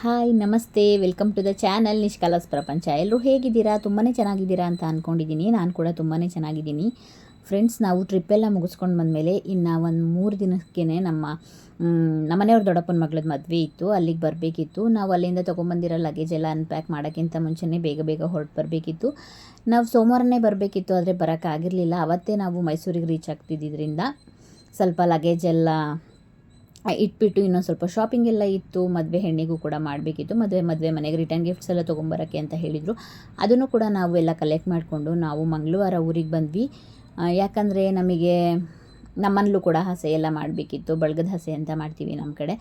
Hi ನಮಸ್ತೆ, welcome to the channel ನಿಷ್ಕಲಸ್ ಪ್ರಪಂಚ. ಎಲ್ಲರೂ ಹೇಗಿದ್ದೀರಾ? ತುಂಬಾ ಚೆನ್ನಾಗಿದ್ದೀರಾ ಅಂತ ಅಂದ್ಕೊಂಡಿದ್ದೀನಿ. ನಾನು ಕೂಡ ತುಂಬಾ ಚೆನ್ನಾಗಿದ್ದೀನಿ ಫ್ರೆಂಡ್ಸ್. ನಾವು ಟ್ರಿಪ್ಪೆಲ್ಲ ಮುಗಿಸ್ಕೊಂಡು ಬಂದಮೇಲೆ ಇನ್ನು ಒಂದು 3 ದಿನಕ್ಕೆ ನಮ್ಮನೆಯವ್ರ ದೊಡ್ಡಪ್ಪನ ಮಗಳದ್ದು ಮದುವೆ ಇತ್ತು, ಅಲ್ಲಿಗೆ ಬರಬೇಕಿತ್ತು. ನಾವು ಅಲ್ಲಿಂದ ತೊಗೊಂಬಂದಿರೋ ಲಗೇಜ್ ಎಲ್ಲ ಅನ್ಪ್ಯಾಕ್ ಮಾಡೋಕ್ಕಿಂತ ಮುಂಚೆನೇ ಬೇಗ ಹೊರಟು ಬರಬೇಕಿತ್ತು. ನಾವು ಸೋಮವಾರನೇ ಬರಬೇಕಿತ್ತು, ಆದರೆ ಬರೋಕ್ಕಾಗಿರಲಿಲ್ಲ. ಅವತ್ತೇ ನಾವು ಮೈಸೂರಿಗೆ ರೀಚ್ ಆಗ್ತಿದ್ದರಿಂದ ಸ್ವಲ್ಪ ಲಗೇಜ್ ಎಲ್ಲ ಇಟ್ಬಿಟ್ಟು ಇನ್ನೊಂದು ಸ್ವಲ್ಪ ಶಾಪಿಂಗ್ ಎಲ್ಲ ಇತ್ತು. ಮದುವೆ ಹೆಣ್ಣಿಗೂ ಕೂಡ ಮಾಡಬೇಕಿತ್ತು. ಮದುವೆ ಮನೆಗೆ ರಿಟರ್ನ್ ಗಿಫ್ಟ್ಸ್ ಎಲ್ಲ ತೊಗೊಂಬರೋಕ್ಕೆ ಅಂತ ಹೇಳಿದರು. ಅದನ್ನು ಕೂಡ ನಾವು ಎಲ್ಲ ಕಲೆಕ್ಟ್ ಮಾಡಿಕೊಂಡು ನಾವು ಮಂಗಳವಾರ ಊರಿಗೆ ಬಂದ್ವಿ. ಯಾಕಂದರೆ ನಮಗೆ ನಮ್ಮನಲ್ಲೂ ಕೂಡ ಹಸೆ ಎಲ್ಲ ಮಾಡಬೇಕಿತ್ತು. ಬಳಗದ ಹಸೆ ಅಂತ ಮಾಡ್ತೀವಿ ನಮ್ಮ ಕಡೆ.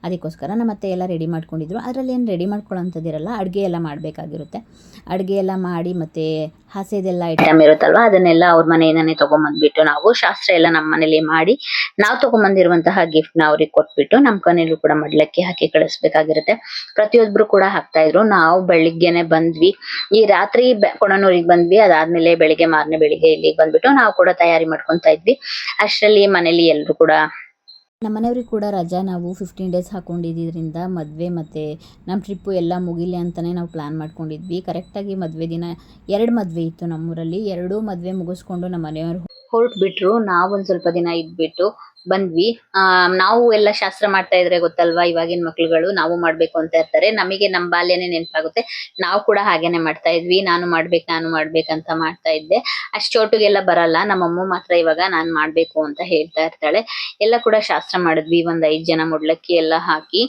ಅದಕ್ಕೋಸ್ಕರ ನಮ್ಮ ಅತ್ತೆ ಎಲ್ಲ ರೆಡಿ ಮಾಡ್ಕೊಂಡಿದ್ರು. ಅದರಲ್ಲಿ ಏನು ರೆಡಿ ಮಾಡ್ಕೊಳ್ಳೋಂಥದ್ದಿರಲ್ಲ, ಅಡುಗೆ ಎಲ್ಲ ಮಾಡಬೇಕಾಗಿರುತ್ತೆ. ಅಡುಗೆ ಎಲ್ಲ ಮಾಡಿ ಮತ್ತು ಹಸೆದೆಲ್ಲ ಐಟಮ್ ಇರುತ್ತಲ್ವ, ಅದನ್ನೆಲ್ಲ ಅವ್ರ ಮನೆಯಿಂದನೇ ತೊಗೊಂಬಂದ್ಬಿಟ್ಟು ನಾವು ಶಾಸ್ತ್ರ ಎಲ್ಲ ನಮ್ಮ ಮನೇಲಿ ಮಾಡಿ ನಾವು ತೊಗೊಂಬಂದಿರುವಂತಹ ಗಿಫ್ಟ್ನ ಅವ್ರಿಗೆ ಕೊಟ್ಬಿಟ್ಟು ನಮ್ಮ ಕೊನೆಯಲ್ಲೂ ಕೂಡ ಮಡ್ಲಕ್ಕಿ ಹಾಕಿ ಕಳಿಸ್ಬೇಕಾಗಿರುತ್ತೆ. ಪ್ರತಿಯೊಬ್ಬರು ಕೂಡ ಹಾಕ್ತಾ ಇದ್ರು. ನಾವು ಬೆಳಿಗ್ಗೆನೆ ಬಂದ್ವಿ, ಈ ರಾತ್ರಿ ಕೊಣನೂರಿಗೆ ಬಂದ್ವಿ. ಅದಾದ್ಮೇಲೆ ಮಾರನೇ ಬೆಳಿಗ್ಗೆ ಇಲ್ಲಿಗೆ ಬಂದ್ಬಿಟ್ಟು ನಾವು ಕೂಡ ತಯಾರಿ ಮಾಡ್ಕೊತಾ ಇದ್ವಿ. ಅಷ್ಟರಲ್ಲಿ ಮನೇಲಿ ಎಲ್ಲರೂ ಕೂಡ ನಮ್ಮನೆಯವ್ರಿಗೆ ಕೂಡ ರಜಾ. ನಾವು 15 ಡೇಸ್ ಹಾಕ್ಕೊಂಡಿದ್ದರಿಂದ ಮದುವೆ ಮತ್ತು ನಮ್ಮ ಟ್ರಿಪ್ಪು ಎಲ್ಲ ಮುಗಿಲಿ ಅಂತಲೇ ನಾವು ಪ್ಲ್ಯಾನ್ ಮಾಡ್ಕೊಂಡಿದ್ವಿ. ಕರೆಕ್ಟಾಗಿ ಮದುವೆ ದಿನ 2 ಮದುವೆ ಇತ್ತು ನಮ್ಮೂರಲ್ಲಿ. 2 ಮದುವೆ ಮುಗಿಸ್ಕೊಂಡು ನಮ್ಮ ಮನೆಯವರು ಹೊರಟ್ಬಿಟ್ರು. ನಾವು ಒಂದು ಸ್ವಲ್ಪ ದಿನ ಇದ್ಬಿಟ್ಟು ಬಂದ್ವಿ. ನಾವು ಎಲ್ಲ ಶಾಸ್ತ್ರ ಮಾಡ್ತಾ ಇದ್ರೆ ಗೊತ್ತಲ್ವಾ, ಇವಾಗಿನ ಮಕ್ಳುಗಳು ನಾವು ಮಾಡ್ಬೇಕು ಅಂತ ಇರ್ತಾರೆ. ನಮಗೆ ನಮ್ಮ ಬಾಲ್ಯನೇ ನೆನಪಾಗುತ್ತೆ. ನಾವು ಕೂಡ ಹಾಗೇನೆ ಮಾಡ್ತಾ ಇದ್ವಿ. ನಾನು ಮಾಡ್ಬೇಕಂತ ಮಾಡ್ತಾ ಇದ್ದೆ. ಅಷ್ಟೊಟ್ಟಿಗೆಲ್ಲ ಬರಲ್ಲ. ನಮ್ಮಮ್ಮ ಮಾತ್ರ ಇವಾಗ ನಾನು ಮಾಡ್ಬೇಕು ಅಂತ ಹೇಳ್ತಾ ಇರ್ತಾಳೆ. ಎಲ್ಲ ಕೂಡ ಶಾಸ್ತ್ರ ಮಾಡಿದ್ವಿ. ಒಂದು 5 ಜನ ಮುಡ್ಲಕ್ಕಿ ಎಲ್ಲ ಹಾಕಿ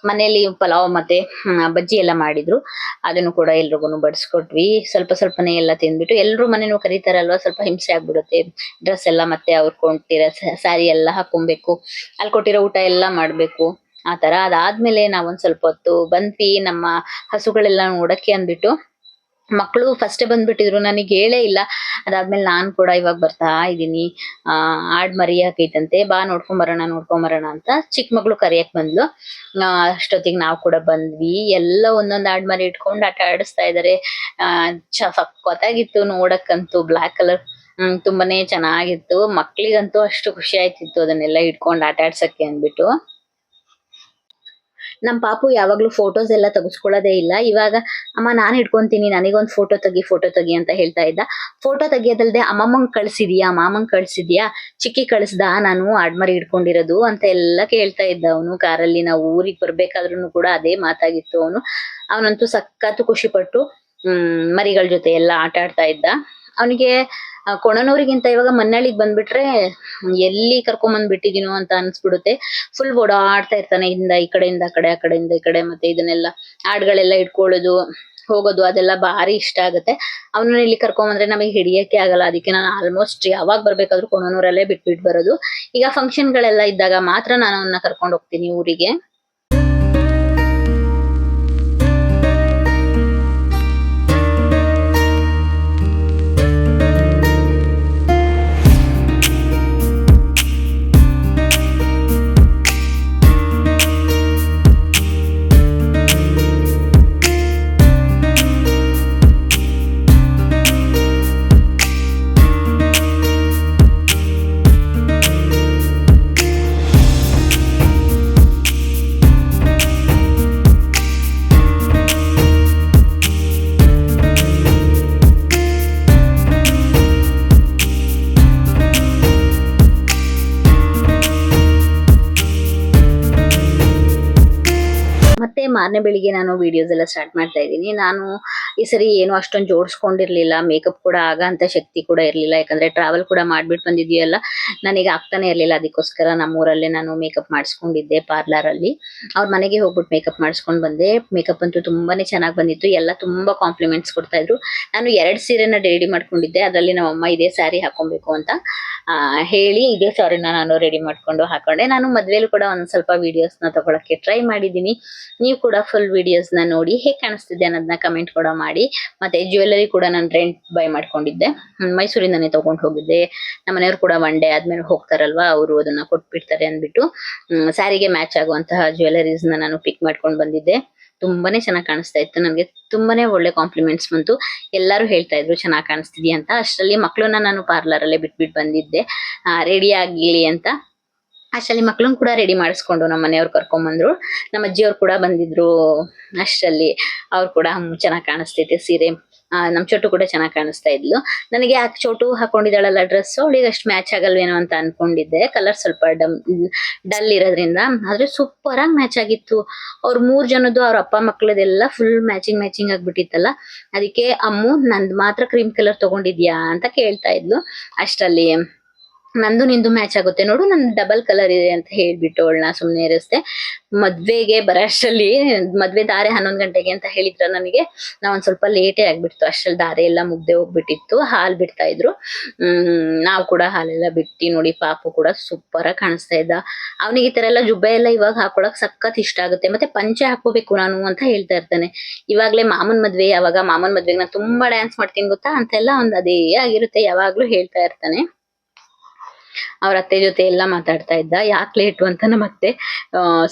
ಮನೇಲಿ ಪಲಾವ್ ಮತ್ತೆ ಬಜ್ಜಿ ಎಲ್ಲ ಮಾಡಿದ್ರು. ಅದನ್ನು ಕೂಡ ಎಲ್ರಿಗೂ ಬಡಿಸ್ಕೊಟ್ವಿ. ಸ್ವಲ್ಪನೇ ಎಲ್ಲ ತಿಂದ್ಬಿಟ್ಟು, ಎಲ್ರು ಮನೇನೂ ಕರೀತಾರಲ್ವಾ, ಸ್ವಲ್ಪ ಹಿಂಸೆ ಆಗ್ಬಿಡುತ್ತೆ. ಡ್ರೆಸ್ ಎಲ್ಲ ಮತ್ತೆ ಅವ್ರು ಕೊಟ್ಟಿರೋ ಸ್ಯಾರಿ ಎಲ್ಲ ಹಾಕೊಬೇಕು, ಅಲ್ಲಿ ಕೊಟ್ಟಿರೋ ಊಟ ಎಲ್ಲ ಮಾಡ್ಬೇಕು, ಆ ತರ. ಅದಾದ್ಮೇಲೆ ನಾವೊಂದ್ ಸ್ವಲ್ಪ ಹೊತ್ತು ಬಂದ್ವಿ ನಮ್ಮ ಹಸುಗಳೆಲ್ಲ ನೋಡಕ್ಕೆ ಅಂದ್ಬಿಟ್ಟು. ಮಕ್ಕಳು ಫಸ್ಟೇ ಬಂದ್ಬಿಟ್ಟಿದ್ರು, ನನಗೆ ಹೇಳೇ ಇಲ್ಲ. ಅದಾದ್ಮೇಲೆ ನಾನು ಕೂಡ ಇವಾಗ ಬರ್ತಾ ಇದ್ದೀನಿ. ಆಡ್ ಮರಿ ಹಾಕೈತಂತೆ, ಬಾ ನೋಡ್ಕೊಂಡ್ ಬರೋಣ ಅಂತ ಚಿಕ್ಕ ಮಗಳು ಕರಿಯಕ್ ಬಂದ್ಲು. ಅಷ್ಟೊತ್ತಿಗೆ ನಾವು ಕೂಡ ಬಂದ್ವಿ. ಎಲ್ಲ ಒಂದೊಂದ್ ಆಡ್ ಮರಿ ಇಟ್ಕೊಂಡು ಆಟ ಆಡಿಸ್ತಾ ಇದಾರೆ. ಸಖತ್ತಾಗಿತ್ತು ನೋಡಕ್ಕಂತೂ. ಬ್ಲಾಕ್ ಕಲರ್ ತುಂಬಾನೇ ಚೆನ್ನಾಗಿತ್ತು. ಮಕ್ಳಿಗಂತೂ ಅಷ್ಟು ಖುಷಿ ಆಯ್ತಿತ್ತು ಅದನ್ನೆಲ್ಲ ಇಟ್ಕೊಂಡು ಆಟ ಆಡ್ಸಕ್ಕೆ ಅಂದ್ಬಿಟ್ಟು. ನಮ್ ಪಾಪು ಯಾವಾಗ್ಲೂ ಫೋಟೋಸ್ ಎಲ್ಲ ತೆಗೆಸ್ಕೊಳ್ಳೋದೇ ಇಲ್ಲ. ಇವಾಗ ಅಮ್ಮ ನಾನ್ ಹಿಡ್ಕೊಂತೀನಿ, ನನಗೊಂದು ಫೋಟೋ ತೆಗಿ ಅಂತ ಹೇಳ್ತಾ ಇದ್ದ. ಫೋಟೋ ತೆಗಿಯೋದಲ್ದೆ ಅಮ್ಮಮ್ಮಂಗ್ ಕಳ್ಸಿದ್ಯಾ, ಮಾಮಂಗ್ ಕಳ್ಸಿದ್ಯಾ, ಚಿಕ್ಕಿ ಕಳ್ಸ್ದ ನಾನು ಆಡ್ಮರಿ ಹಿಡ್ಕೊಂಡಿರೋದು ಅಂತ ಎಲ್ಲ ಕೇಳ್ತಾ ಇದ್ದ ಅವನು. ಕಾರಲ್ಲಿ ನಾವು ಊರಿಗೆ ಬರ್ಬೇಕಾದ್ರೂ ಕೂಡ ಅದೇ ಮಾತಾಗಿತ್ತು. ಅವನಂತೂ ಸಖತ್ತು ಖುಷಿ ಪಟ್ಟು ಮರಿಗಳ ಜೊತೆ ಎಲ್ಲ ಆಟ ಆಡ್ತಾ ಇದ್ದ. ಅವನಿಗೆ ಕೊಣನೂರಿಗಿಂತ ಇವಾಗ ಮನ್ನಳ್ಳಿಗ್ ಬಂದ್ಬಿಟ್ರೆ ಎಲ್ಲಿ ಕರ್ಕೊಂಡ್ ಬಿಟ್ಟಿದೀನೋ ಅಂತ ಅನ್ಸ್ಬಿಡುತ್ತೆ. ಫುಲ್ ಓಡಾಡ್ತಾ ಇರ್ತಾನೆ, ಈ ಕಡೆಯಿಂದ ಆ ಕಡೆಯಿಂದ ಈ ಕಡೆ. ಮತ್ತೆ ಇದನ್ನೆಲ್ಲ ಹಾಡ್ಗಳೆಲ್ಲ ಇಟ್ಕೊಳ್ಳೋದು, ಹೋಗೋದು, ಅದೆಲ್ಲ ಭಾರಿ ಇಷ್ಟ ಆಗುತ್ತೆ. ಅವನನ್ನ ಇಲ್ಲಿ ಕರ್ಕೊಂಬಂದ್ರೆ ನಮಗೆ ಹಿಡಿಯಕ್ಕೆ ಆಗಲ್ಲ. ಅದಕ್ಕೆ ನಾನು ಆಲ್ಮೋಸ್ಟ್ ಯಾವಾಗ ಬರ್ಬೇಕಾದ್ರೂ ಕೊಣನೂರಲ್ಲೇ ಬಿಟ್ಬಿಟ್ಟು ಬರೋದು. ಈಗ ಫಂಕ್ಷನ್ಗಳೆಲ್ಲ ಇದ್ದಾಗ ಮಾತ್ರ ನಾನು ಅವನ್ನ ಕರ್ಕೊಂಡು ಹೋಗ್ತೀನಿ ಊರಿಗೆ. ಮತ್ತೆ ಮಾರನೇ ಬೆಳಿಗ್ಗೆ ನಾನು ವಿಡಿಯೋಸ್ ಎಲ್ಲ ಸ್ಟಾರ್ಟ್ ಮಾಡ್ತಾ ಇದ್ದೀನಿ. ನಾನು ಈ ಸರಿ ಏನು ಅಷ್ಟೊಂದು ಜೋಡಿಸ್ಕೊಂಡಿರ್ಲಿಲ್ಲ. ಮೇಕಪ್ ಕೂಡ ಅಂತ ಶಕ್ತಿ ಕೂಡ ಇರ್ಲಿಲ್ಲ. ಯಾಕಂದ್ರೆ ಟ್ರಾವೆಲ್ ಕೂಡ ಮಾಡ್ಬಿಟ್ಟು ಬಂದಿದ್ಯಲ್ಲ, ನನಗೆ ಆಗ್ತಾನೆ ಇರ್ಲಿಲ್ಲ. ಅದಕ್ಕೋಸ್ಕರ ನಮ್ಮೂರಲ್ಲೇ ನಾನು ಮೇಕಪ್ ಮಾಡಿಸ್ಕೊಂಡಿದ್ದೆ ಪಾರ್ಲರ್ ಅಲ್ಲಿ. ಅವ್ರ ಮನೆಗೆ ಹೋಗ್ಬಿಟ್ಟು ಮೇಕಪ್ ಮಾಡಿಸ್ಕೊಂಡ್ ಬಂದೆ. ಮೇಕಪ್ ಅಂತೂ ತುಂಬಾನೇ ಚೆನ್ನಾಗಿ ಬಂದಿತ್ತು. ಎಲ್ಲ ತುಂಬಾ ಕಾಂಪ್ಲಿಮೆಂಟ್ಸ್ ಕೊಡ್ತಾ ಇದ್ರು. ನಾನು 2 ಸೀರೆನ ರೆಡಿ ಮಾಡ್ಕೊಂಡಿದ್ದೆ. ಅದರಲ್ಲಿ ನಮ್ಮಮ್ಮ ಇದೇ ಸ್ಯಾರಿ ಹಾಕೊಬೇಕು ಅಂತ ಹೇಳಿ ಇದೇ ಸ್ಯಾರಿನ ನಾನು ರೆಡಿ ಮಾಡ್ಕೊಂಡು ಹಾಕೊಂಡೆ. ನಾನು ಮದ್ವೆಲೂ ಕೂಡ ಒಂದ್ ಸ್ವಲ್ಪ ವಿಡಿಯೋಸ್ ನ ತಗೊಳಕ್ಕೆ ಟ್ರೈ ಮಾಡಿದೀನಿ. ನೀವು ಕೂಡ ಫುಲ್ ವಿಡಿಯೋಸ್ ನ ನೋಡಿ ಹೇಗೆ ಕಾಣಿಸ್ತಿದೆ ಅನ್ನೋದನ್ನ ಕಮೆಂಟ್ ಕೂಡ ಮಾಡಿ. ಮತ್ತೆ ಜ್ಯುವೆಲರಿ ಕೂಡ ನಾನು ರೆಂಟ್ ಬೈ ಮಾಡ್ಕೊಂಡಿದ್ದೆ. ಮೈಸೂರಿಂದಾನೇ ತಗೊಂಡು ಹೋಗಿದ್ದೆ. ನಮ್ಮ ಮನೆಯವ್ರು ಕೂಡ 1 ಡೇ ಆದ್ಮೇಲೆ ಹೋಗ್ತಾರಲ್ವಾ, ಅವರು ಅದನ್ನ ಕೊಟ್ಬಿಡ್ತಾರೆ ಅಂದ್ಬಿಟ್ಟು ಸ್ಯಾರಿಗೆ ಮ್ಯಾಚ್ ಆಗುವಂತಹ ಜ್ಯುವೆಲರೀಸ್ ನಾನು ಪಿಕ್ ಮಾಡ್ಕೊಂಡು ಬಂದಿದ್ದೆ. ತುಂಬಾನೇ ಚೆನ್ನಾಗಿ ಕಾಣಿಸ್ತಾ ಇತ್ತು. ನನಗೆ ತುಂಬಾನೇ ಒಳ್ಳೆ ಕಾಂಪ್ಲಿಮೆಂಟ್ಸ್ ಬಂತು. ಎಲ್ಲರೂ ಹೇಳ್ತಾ ಇದ್ರು ಚೆನ್ನಾಗಿ ಕಾಣಿಸ್ತಿದ್ಯಾ ಅಂತ. ಅಷ್ಟರಲ್ಲಿ ಮಕ್ಕಳನ್ನ ನಾನು ಪಾರ್ಲರ್ ಅಲ್ಲೇ ಬಿಟ್ಬಿಟ್ಟು ಬಂದಿದ್ದೆ ರೆಡಿ ಆಗಿಲಿ ಅಂತ. ಅಷ್ಟರಲ್ಲಿ ಮಕ್ಳನ್ನ ಕೂಡ ರೆಡಿ ಮಾಡಿಸ್ಕೊಂಡು ನಮ್ಮ ಮನೆಯವ್ರು ಕರ್ಕೊಂಬಂದ್ರು. ನಮ್ಮ ಅಜ್ಜಿಯವ್ರು ಕೂಡ ಬಂದಿದ್ರು. ಅಷ್ಟರಲ್ಲಿ ಅವ್ರು ಕೂಡ ಚೆನ್ನಾಗಿ ಕಾಣಿಸ್ತೈತೆ ಸೀರೆ. ನಮ್ ಚೋಟು ಕೂಡ ಚೆನ್ನಾಗಿ ಕಾಣಿಸ್ತಾ ಇದ್ಲು. ನನಗೆ ಆ ಚೋಟು ಹಾಕೊಂಡಿದ್ದಾಳಲ್ಲ ಡ್ರೆಸ್ ಅವಳಿಗೆ ಅಷ್ಟು ಮ್ಯಾಚ್ ಆಗಲ್ವೇನೋ ಅಂತ ಅನ್ಕೊಂಡಿದ್ದೆ. ಕಲರ್ ಸ್ವಲ್ಪ ಡಲ್ ಇರೋದ್ರಿಂದ, ಆದ್ರೆ ಸೂಪರ್ ಆಗಿ ಮ್ಯಾಚ್ ಆಗಿತ್ತು. ಅವ್ರ 3 ಜನದ್ದು ಅವ್ರ ಅಪ್ಪ ಮಕ್ಳದೆಲ್ಲ ಫುಲ್ ಮ್ಯಾಚಿಂಗ್ ಆಗ್ಬಿಟ್ಟಿತ್ತಲ್ಲ. ಅದಕ್ಕೆ ಅಮ್ಮು ನಂದ್ ಮಾತ್ರ ಕ್ರೀಮ್ ಕಲರ್ ತಗೊಂಡಿದ್ಯಾ ಅಂತ ಕೇಳ್ತಾ ಇದ್ಲು. ಅಷ್ಟರಲ್ಲಿ ನಂದು ನಿಂದು ಮ್ಯಾಚ್ ಆಗುತ್ತೆ ನೋಡು, ನಂದು ಡಬಲ್ ಕಲರ್ ಇದೆ ಅಂತ ಹೇಳ್ಬಿಟ್ಟು ಅವಳನ್ನ ಸುಮ್ನೆ ಇರಿಸ್ದೆ. ಮದ್ವೆಗೆ ಬರೋಷ್ಟರಲ್ಲಿ ಮದ್ವೆ ದಾರೆ 11 ಗಂಟೆಗೆ ಅಂತ ಹೇಳಿದ್ರ ನನಗೆ. ಒಂದ್ ಸ್ವಲ್ಪ ಲೇಟೇ ಆಗ್ಬಿಡ್ತು. ಅಷ್ಟ್ರಲ್ಲಿ ದಾರೆ ಎಲ್ಲ ಮುಗ್ದೆ ಹೋಗ್ಬಿಟ್ಟಿತ್ತು. ಹಾಲ್ ಬಿಡ್ತಾ ಇದ್ರು. ನಾವು ಕೂಡ ಹಾಲೆಲ್ಲ ಬಿಟ್ಟಿ ನೋಡಿ. ಪಾಪು ಕೂಡ ಸೂಪರ್ ಆಗಿ ಕಾಣಿಸ್ತಾ ಇದ್ದ. ಅವನಿಗೆ ಈ ತರ ಎಲ್ಲ ಜುಬ್ಬ ಎಲ್ಲ ಇವಾಗ ಹಾಕೊಳಕ್ ಸಖತ್ ಇಷ್ಟ ಆಗುತ್ತೆ. ಮತ್ತೆ ಪಂಚೆ ಹಾಕೋಬೇಕು ನಾನು ಅಂತ ಹೇಳ್ತಾ ಇರ್ತಾನೆ. ಇವಾಗ್ಲೇ ಮಾಮನ್ ಮದ್ವೆ, ಯಾವಾಗ ಮಾಮನ್ ಮದ್ವೆಗೆ ನಾನು ತುಂಬಾ ಡ್ಯಾನ್ಸ್ ಮಾಡ್ತೀನಿ ಗೊತ್ತಾ ಅಂತೆಲ್ಲ ಒಂದ್ ಅದೇ ಆಗಿರುತ್ತೆ. ಯಾವಾಗ್ಲೂ ಹೇಳ್ತಾ ಇರ್ತಾನೆ. ಅವ್ರ ಅತ್ತೆ ಜೊತೆ ಎಲ್ಲ ಮಾತಾಡ್ತಾ ಇದ್ದ. ಯಾಕೆ ಲೇಟು ಅಂತ ನಮ್ಮ ಅತ್ತೆ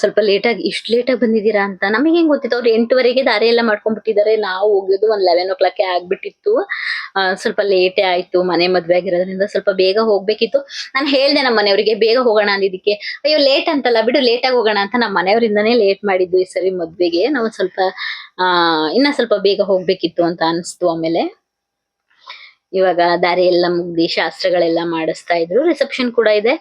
ಸ್ವಲ್ಪ ಲೇಟಾಗಿ, ಇಷ್ಟು ಲೇಟಾಗಿ ಬಂದಿದ್ದೀರಾ ಅಂತ. ನಮಗೆ ಹೆಂಗ್ ಗೊತ್ತಿತ್ತು ಅವ್ರು 8 ದಾರಿ ಎಲ್ಲ ಮಾಡ್ಕೊಂಡ್ಬಿಟ್ಟಿದ್ದಾರೆ. ನಾವು ಹೋಗಿದ್ದು ಒಂದ್ 11 o'clock ಆಗ್ಬಿಟ್ಟಿತ್ತು. ಸ್ವಲ್ಪ ಲೇಟೇ ಆಯ್ತು. ಮನೆ ಮದ್ವೆ ಆಗಿರೋದ್ರಿಂದ ಸ್ವಲ್ಪ ಬೇಗ ಹೋಗ್ಬೇಕಿತ್ತು. ನಾನು ಹೇಳ್ದೆ ನಮ್ಮ ಮನೆಯವರಿಗೆ ಬೇಗ ಹೋಗೋಣ ಅಂದಿದ್ದಕ್ಕೆ, ಅಯ್ಯೋ ಲೇಟ್ ಅಂತಲ್ಲ ಬಿಡು, ಲೇಟಾಗಿ ಹೋಗೋಣ ಅಂತ. ನಮ್ಮ ಮನೆಯವರಿಂದಾನೇ ಲೇಟ್ ಮಾಡಿದ್ದು ಈ ಸರಿ ಮದ್ವೆಗೆ. ನಾವು ಸ್ವಲ್ಪ ಇನ್ನ ಸ್ವಲ್ಪ ಬೇಗ ಹೋಗ್ಬೇಕಿತ್ತು ಅಂತ ಅನ್ಸ್ತು. ಆಮೇಲೆ ಇವಾಗ ದಾರಿ ಎಲ್ಲ ಮುಗ್ದಿ ಶಾಸ್ತ್ರಗಳೆಲ್ಲ ಮಾಡಿಸ್ತಾ ಇದ್ರು. ರಿಸೆಪ್ಷನ್ ಕೂಡ ಇದೆ.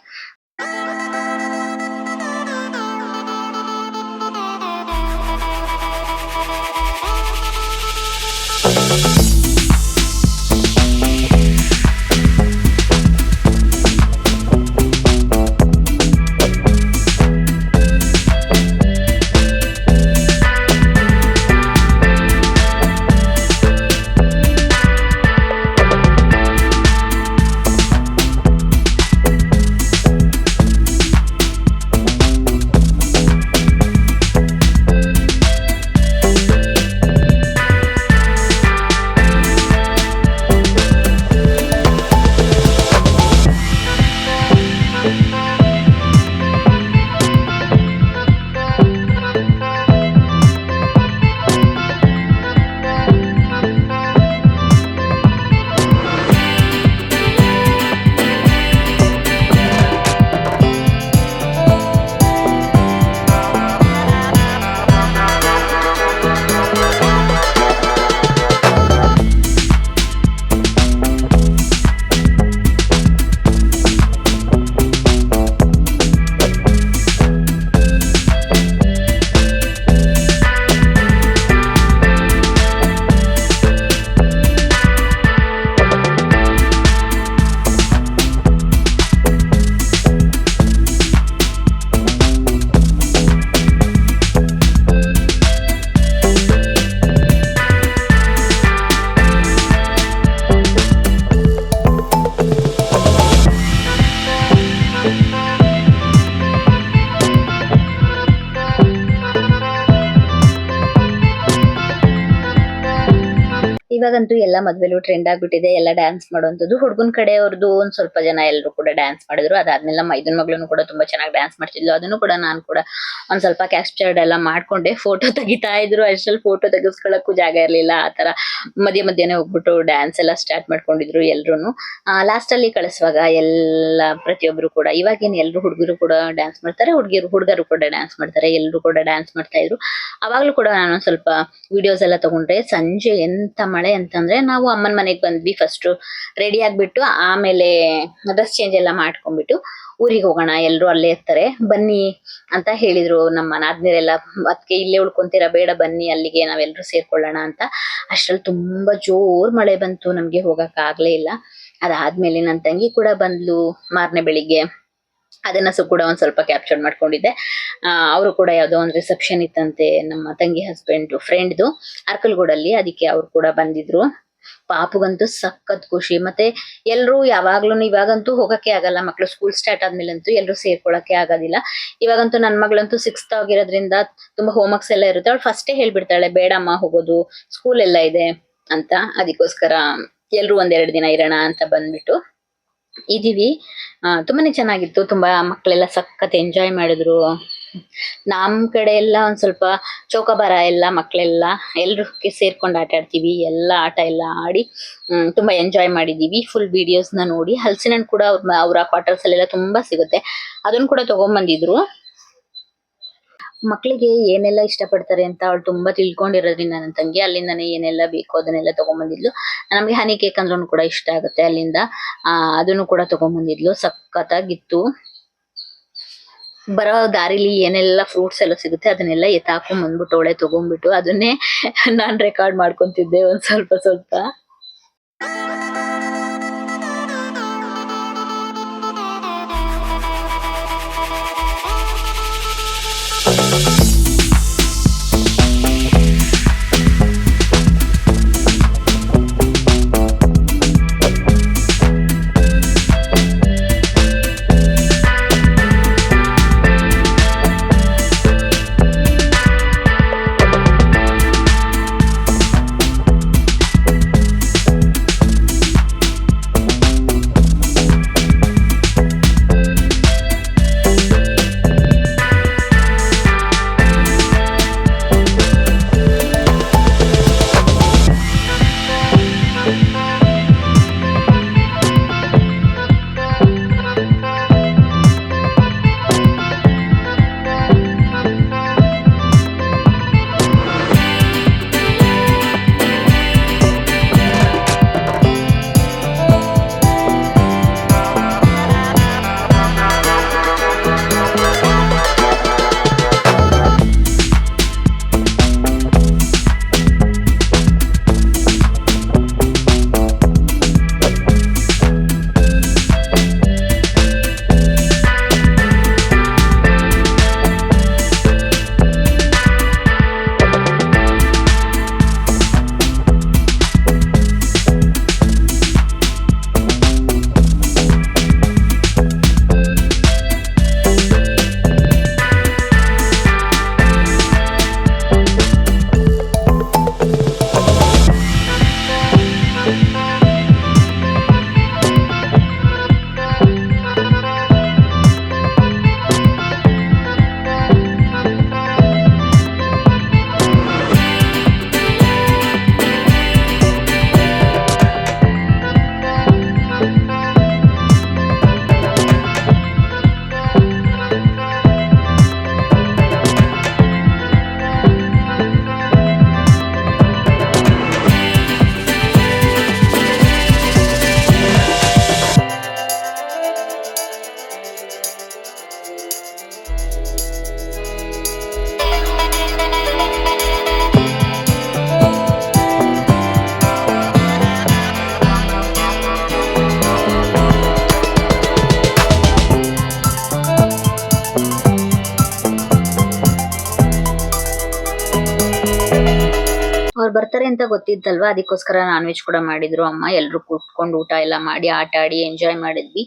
ಇವಾಗಂತೂ ಎಲ್ಲ ಮದ್ವೆಲೂ ಟ್ರೆಂಡ್ ಆಗ್ಬಿಟ್ಟಿದೆ. ಎಲ್ಲ ಡ್ಯಾನ್ಸ್ ಮಾಡುವಂತದ್ದು. ಹುಡುಗನ್ ಕಡೆಯವ್ರದ್ದು ಒಂದ್ ಸ್ವಲ್ಪ ಜನ ಎಲ್ಲರೂ ಕೂಡ ಡ್ಯಾನ್ಸ್ ಮಾಡಿದ್ರು. ಅದಾದ್ಮೇಲೆ ಮೈದನ್ ಮಗಳನ್ನು ಕೂಡ ತುಂಬಾ ಚೆನ್ನಾಗಿ ಡ್ಯಾನ್ಸ್ ಮಾಡ್ತಿದ್ಲು. ಅದನ್ನು ಕೂಡ ನಾನು ಕೂಡ ಒಂದ್ ಸ್ವಲ್ಪ ಕ್ಯಾಪ್ಚರ್ಡ್ ಎಲ್ಲ ಮಾಡ್ಕೊಂಡೆ. ಫೋಟೋ ತೆಗಿತಾ ಇದ್ರು. ಅಷ್ಟ್ರಲ್ಲಿ ಫೋಟೋ ತೆಗಿಸ್ಕೊಳಕ್ಕೂ ಜಾಗ ಇರ್ಲಿಲ್ಲ. ಆತರ ಮಧ್ಯನೇ ಹೋಗ್ಬಿಟ್ಟು ಡ್ಯಾನ್ಸ್ ಎಲ್ಲ ಸ್ಟಾರ್ಟ್ ಮಾಡ್ಕೊಂಡಿದ್ರು ಎಲ್ರು. ಲಾಸ್ಟ್ ಅಲ್ಲಿ ಕಳಿಸುವಾಗ ಎಲ್ಲ ಪ್ರತಿಯೊಬ್ರು ಕೂಡ, ಇವಾಗೇನು ಎಲ್ರು ಹುಡುಗರು ಕೂಡ ಡ್ಯಾನ್ಸ್ ಮಾಡ್ತಾರೆ, ಹುಡುಗರು ಕೂಡ ಡ್ಯಾನ್ಸ್ ಮಾಡ್ತಾರೆ. ಎಲ್ರು ಕೂಡ ಡ್ಯಾನ್ಸ್ ಮಾಡ್ತಾ ಇದ್ರು. ಅವಾಗ್ಲೂ ಕೂಡ ನಾನು ಸ್ವಲ್ಪ ವಿಡಿಯೋಸ್ ಎಲ್ಲ ತಗೊಂಡ್ರೆ. ಸಂಜೆ ಎಂತ ಮಳೆ ಅಂತಂದ್ರೆ, ನಾವು ಅಮ್ಮನ ಮನೆಗೆ ಬಂದ್ವಿ. ಫಸ್ಟ್ ರೆಡಿ ಆಗ್ಬಿಟ್ಟು ಆಮೇಲೆ ಡ್ರೆಸ್ ಚೇಂಜ್ ಎಲ್ಲ ಮಾಡ್ಕೊಂಡ್ಬಿಟ್ಟು ಊರಿಗೆ ಹೋಗೋಣ, ಎಲ್ರು ಅಲ್ಲೇ ಇರ್ತಾರೆ ಬನ್ನಿ ಅಂತ ಹೇಳಿದ್ರು ನಮ್ಮ ನಾದ್ನೀರೆಲ್ಲ. ಅದಕ್ಕೆ ಇಲ್ಲೇ ಉಳ್ಕೊಂತೀರಾ, ಬೇಡ ಬನ್ನಿ ಅಲ್ಲಿಗೆ, ನಾವೆಲ್ಲರೂ ಸೇರ್ಕೊಳ್ಳೋಣ ಅಂತ. ಅಷ್ಟ್ರಲ್ಲಿ ತುಂಬಾ ಜೋರ್ ಮಳೆ ಬಂತು. ನಮ್ಗೆ ಹೋಗಕ್ ಆಗ್ಲೇ ಇಲ್ಲ. ಅದಾದ್ಮೇಲೆ ನನ್ನ ತಂಗಿ ಕೂಡ ಬಂದ್ಲು ಮಾರನೇ ಬೆಳಿಗ್ಗೆ. ಅದನ್ನ ಕೂಡ ಒಂದ್ ಸ್ವಲ್ಪ ಕ್ಯಾಪ್ಚರ್ ಮಾಡ್ಕೊಂಡಿದ್ದೆ. ಅವರು ಕೂಡ ಯಾವ್ದೋ ಒಂದ್ ರಿಸೆಪ್ಷನ್ ಇತ್ತಂತೆ ನಮ್ಮ ತಂಗಿ ಹಸ್ಬೆಂಡ್ ಫ್ರೆಂಡ್ದು ಅರ್ಕಲ್ಗೂಡಲ್ಲಿ. ಅದಕ್ಕೆ ಅವ್ರು ಕೂಡ ಬಂದಿದ್ರು. ಪಾಪುಗಂತೂ ಸಖತ್ ಖುಷಿ. ಮತ್ತೆ ಎಲ್ರು ಯಾವಾಗ್ಲೂ, ಇವಾಗಂತೂ ಹೋಗಕ್ಕೆ ಆಗಲ್ಲ, ಮಕ್ಳು ಸ್ಕೂಲ್ ಸ್ಟಾರ್ಟ್ ಆದ್ಮೇಲಂತೂ ಎಲ್ರು ಸೇರ್ಕೊಳಕ್ಕೆ ಆಗೋದಿಲ್ಲ. ಇವಾಗಂತೂ ನನ್ ಮಗಳಂತೂ 6th ಆಗಿರೋದ್ರಿಂದ ತುಂಬಾ ಹೋಮ್ವರ್ಕ್ಸ್ ಎಲ್ಲ ಇರುತ್ತೆ. ಅವಳು ಫಸ್ಟೇ ಹೇಳ್ಬಿಡ್ತಾಳೆ, ಬೇಡಮ್ಮ ಹೋಗೋದು, ಸ್ಕೂಲ್ ಎಲ್ಲ ಇದೆ ಅಂತ. ಅದಕ್ಕೋಸ್ಕರ ಎಲ್ರು 1-2 ದಿನ ಇರೋಣ ಅಂತ ಬಂದ್ಬಿಟ್ಟು ಇದೀವಿ. ತುಂಬಾನೇ ಚೆನ್ನಾಗಿತ್ತು. ತುಂಬಾ ಮಕ್ಕಳೆಲ್ಲ ಸಖತ್ ಎಂಜಾಯ್ ಮಾಡಿದ್ರು. ನಮ್ ಕಡೆ ಎಲ್ಲ ಒಂದ್ ಸ್ವಲ್ಪ ಚೌಕಾಬಾರ ಎಲ್ಲ ಮಕ್ಕಳೆಲ್ಲ ಎಲ್ರು ಸೇರ್ಕೊಂಡು ಆಟ ಆಡ್ತೀವಿ. ಎಲ್ಲ ಆಟ ಎಲ್ಲ ಆಡಿ ತುಂಬಾ ಎಂಜಾಯ್ ಮಾಡಿದೀವಿ. ಫುಲ್ ವಿಡಿಯೋಸ್ ನ ನೋಡಿ. ಹಲಸಿನ ಹಣ್ಣು ಕೂಡ ಅವ್ರ ಕ್ವಾರ್ಟರ್ಸ್ ಅಲ್ಲೆಲ್ಲ ತುಂಬಾ ಸಿಗುತ್ತೆ. ಅದನ್ನ ಕೂಡ ತಗೊಂಡ್ಬಂದಿದ್ರು. ಮಕ್ಳಿಗೆ ಏನೆಲ್ಲ ಇಷ್ಟಪಡ್ತಾರೆ ಅಂತ ಅವಳು ತುಂಬಾ ತಿಳ್ಕೊಂಡಿರೋದ್ರಿಂದ ನನ್ನ ತಂಗಿ ಅಲ್ಲಿಂದಾನೇ ಏನೆಲ್ಲ ಬೇಕು ಅದನ್ನೆಲ್ಲ ತಗೊಂಡ್ಬಂದಿದ್ಲು. ನಮ್ಗೆ ಹನಿ ಕೇಕ್ ಅಂದ್ರೂ ಕೂಡ ಇಷ್ಟ ಆಗುತ್ತೆ ಅಲ್ಲಿಂದ. ಅದನ್ನು ಕೂಡ ತಗೊಂಡ್ಬಂದಿದ್ಲು. ಸಖತ್ತಾಗಿತ್ತು. ಬರೋ ದಾರಿಲಿ ಏನೆಲ್ಲ ಫ್ರೂಟ್ಸ್ ಎಲ್ಲ ಸಿಗುತ್ತೆ ಅದನ್ನೆಲ್ಲ ಎತ್ತಾಕೊಂಡ್ ಬಂದ್ಬಿಟ್ಟು ಅವಳೆ ತಗೊಂಡ್ಬಿಟ್ಟು ಅದನ್ನೇ ನಾನ್ ರೆಕಾರ್ಡ್ ಮಾಡ್ಕೊಂತಿದ್ದೆ ಒಂದ್ ಸ್ವಲ್ಪ ಸ್ವಲ್ಪ. ಅವ್ರು ಬರ್ತಾರೆ ಅಂತ ಗೊತ್ತಿತ್ತಲ್ವಾ, ಅದಕ್ಕೋಸ್ಕರ ನಾನ್ ವೆಜ್ ಕೂಡ ಮಾಡಿದ್ರು ಅಮ್ಮ. ಎಲ್ರು ಕೂತ್ಕೊಂಡು ಊಟ ಎಲ್ಲ ಮಾಡಿ ಆಟ ಆಡಿ ಎಂಜಾಯ್ ಮಾಡಿದ್ವಿ.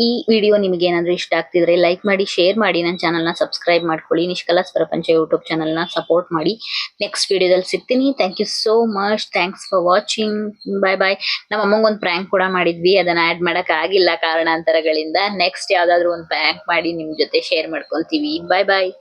ಈ ವಿಡಿಯೋ ನಿಮ್ಗೆ ಏನಾದ್ರು ಇಷ್ಟ ಆಗ್ತಿದ್ರೆ ಲೈಕ್ ಮಾಡಿ, ಶೇರ್ ಮಾಡಿ, ನನ್ನ ಚಾನಲ್ ನ ಸಬ್ಸ್ಕ್ರೈಬ್ ಮಾಡ್ಕೊಳ್ಳಿ. ನಿಷ್ಕಲಾಸ್ ಪ್ರಪಂಚ ಯೂಟ್ಯೂಬ್ ಚಾನಲ್ ನ ಸಪೋರ್ಟ್ ಮಾಡಿ. ನೆಕ್ಸ್ಟ್ ವಿಡಿಯೋದಲ್ಲಿ ಸಿಗ್ತೀನಿ. Thank you so much. Thanks for watching. Bye bye. ನಮ್ಮ ಅಮ್ಮಂಗ್ ಒಂದು ಪ್ರ್ಯಾಂಕ್ ಕೂಡ ಮಾಡಿದ್ವಿ, ಅದನ್ನ ಆಡ್ ಮಾಡಕ್ ಆಗಿಲ್ಲ ಕಾರಣಾಂತರಗಳಿಂದ. ನೆಕ್ಸ್ಟ್ ಯಾವ್ದಾದ್ರು ಒಂದು ಪ್ರ್ಯಾಂಕ್ ಮಾಡಿ ನಿಮ್ ಜೊತೆ ಶೇರ್ ಮಾಡ್ಕೊಂತೀವಿ. ಬಾಯ್ ಬಾಯ್.